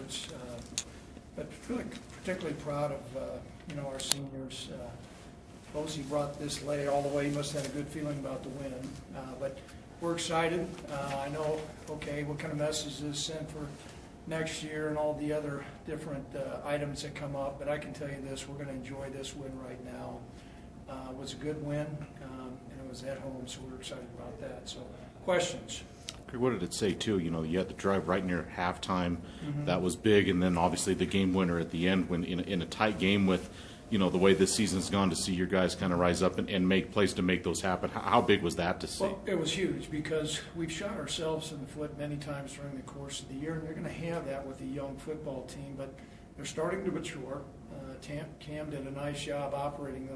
seniors. But really particularly proud of, our seniors. Posey brought this lay all the way. He must have had a good feeling about the win. But we're excited. I know, okay, what kind of message does this send for next year and all the other different items that come up. But I can tell you this, we're going to enjoy this win right now. It was a good win, and it was at home, so we're excited about that. So, questions? What did it say, too? You had the drive right near halftime. Mm-hmm. That was big, and then obviously the game winner at the end when in a tight game with, the way this season's gone, to see your guys kind of rise up and make plays to make those happen. How big was that to see? Well, it was huge because we've shot ourselves in the foot many times during the course of the year, and they're going to have that with a young football team, but they're starting to mature. Cam did a nice job operating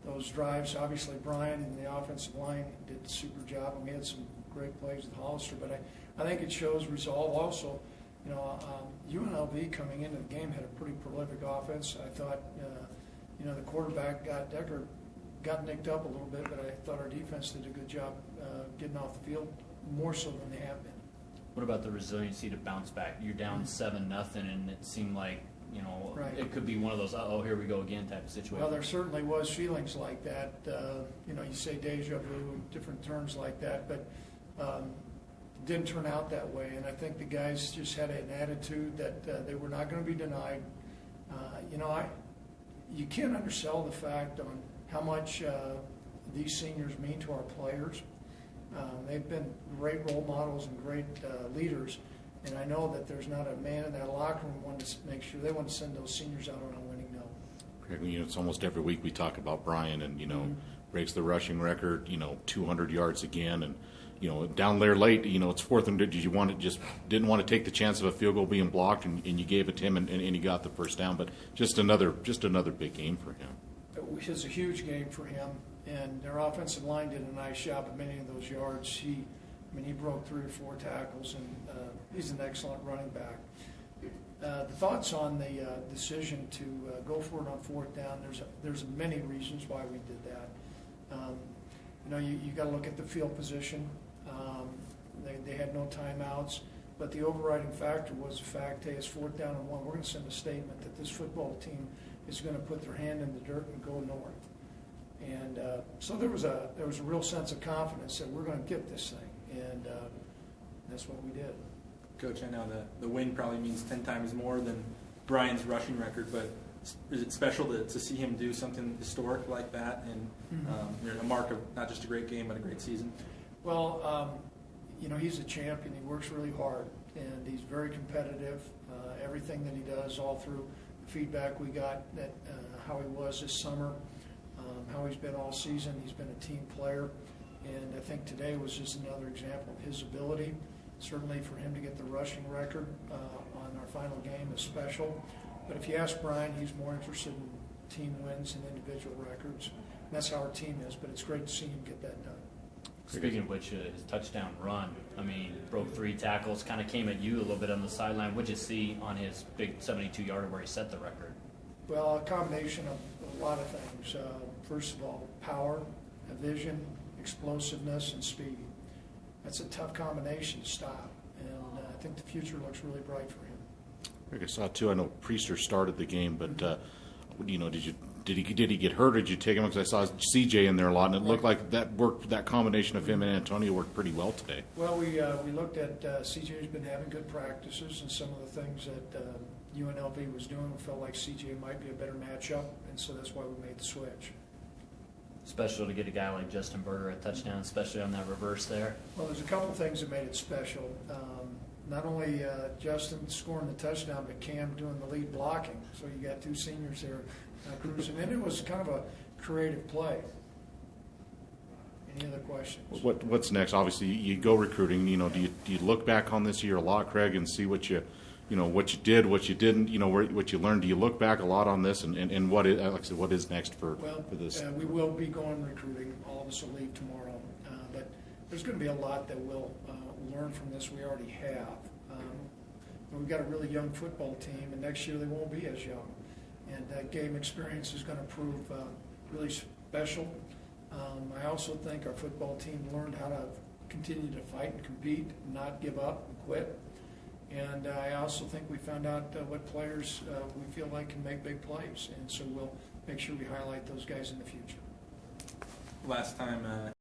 those drives. Obviously, Brian and the offensive line did a super job, and we had some great plays with Hollister, but I think it shows resolve. Also, UNLV coming into the game had a pretty prolific offense. I thought, the quarterback got nicked up a little bit, but I thought our defense did a good job getting off the field, more so than they have been. What about the resiliency to bounce back? You're down 7-0, and it seemed like, right. It could be one of those, here we go again type of situation. Well, there certainly was feelings like that. You say deja vu, different terms like that, but didn't turn out that way. And I think the guys just had an attitude that they were not going to be denied. You can't undersell the fact on how much these seniors mean to our players. They've been great role models and great leaders. And I know that there's not a man in that locker room who wanted to make sure they want to send those seniors out on a winning note. It's almost every week we talk about Brian and, mm-hmm. breaks the rushing record, 200 yards again. And, down there late, it's fourth and didn't want to take the chance of a field goal being blocked, and you gave it to him, and he got the first down. But just another big game for him. It was a huge game for him, and their offensive line did a nice job of many of those yards. He broke 3 or 4 tackles, and he's an excellent running back. The thoughts on the decision to go for it on fourth down, there's many reasons why we did that. You got to look at the field position. They had no timeouts, but the overriding factor was the fact, hey, it's 4th down and 1. We're going to send a statement that this football team is going to put their hand in the dirt and go north. And so there was a real sense of confidence that we're going to get this thing, and that's what we did. Coach, I know the win probably means 10 times more than Brian's rushing record, but is it special to see him do something historic like that and mm-hmm. A mark of not just a great game but a great season? Well, he's a champion. He works really hard, and he's very competitive. Everything that he does, all through the feedback we got, that how he was this summer, how he's been all season. He's been a team player, and I think today was just another example of his ability. Certainly for him to get the rushing record on our final game is special. But if you ask Brian, he's more interested in team wins and individual records. And that's how our team is, but it's great to see him get that done. Speaking of which, his touchdown run, broke 3 tackles, kind of came at you a little bit on the sideline. What did you see on his big 72-yarder where he set the record? Well, a combination of a lot of things. First of all, power, vision, explosiveness, and speed. That's a tough combination to stop, and I think the future looks really bright for him. Like I saw too, I know Priester started the game, but did he get hurt, or did you take him? Because I saw CJ in there a lot, and it looked like that combination of him and Antonio worked pretty well today. Well, we looked at CJ's been having good practices, and some of the things that UNLV was doing, we felt like CJ might be a better matchup, and so that's why we made the switch. Special to get a guy like Justin Berger a touchdown, especially on that reverse there? Well, there's a couple things that made it special. Not only Justin scoring the touchdown, but Cam doing the lead blocking. So you got 2 seniors there cruising. And it was kind of a creative play. Any other questions? What's next? Obviously, you go recruiting. Do you look back on this year a lot, Craig, and see what you did, what you didn't, what you learned? Do you look back a lot on this, and what is, like I said, what is next for this? We will be going recruiting. All of us will leave tomorrow, but there's going to be a lot that we'll learn from this. We already have. We've got a really young football team, and next year they won't be as young, and that game experience is going to prove really special. I also think our football team learned how to continue to fight and compete, and not give up and quit. And I also think we found out what players we feel like can make big plays, and so we'll make sure we highlight those guys in the future. Last time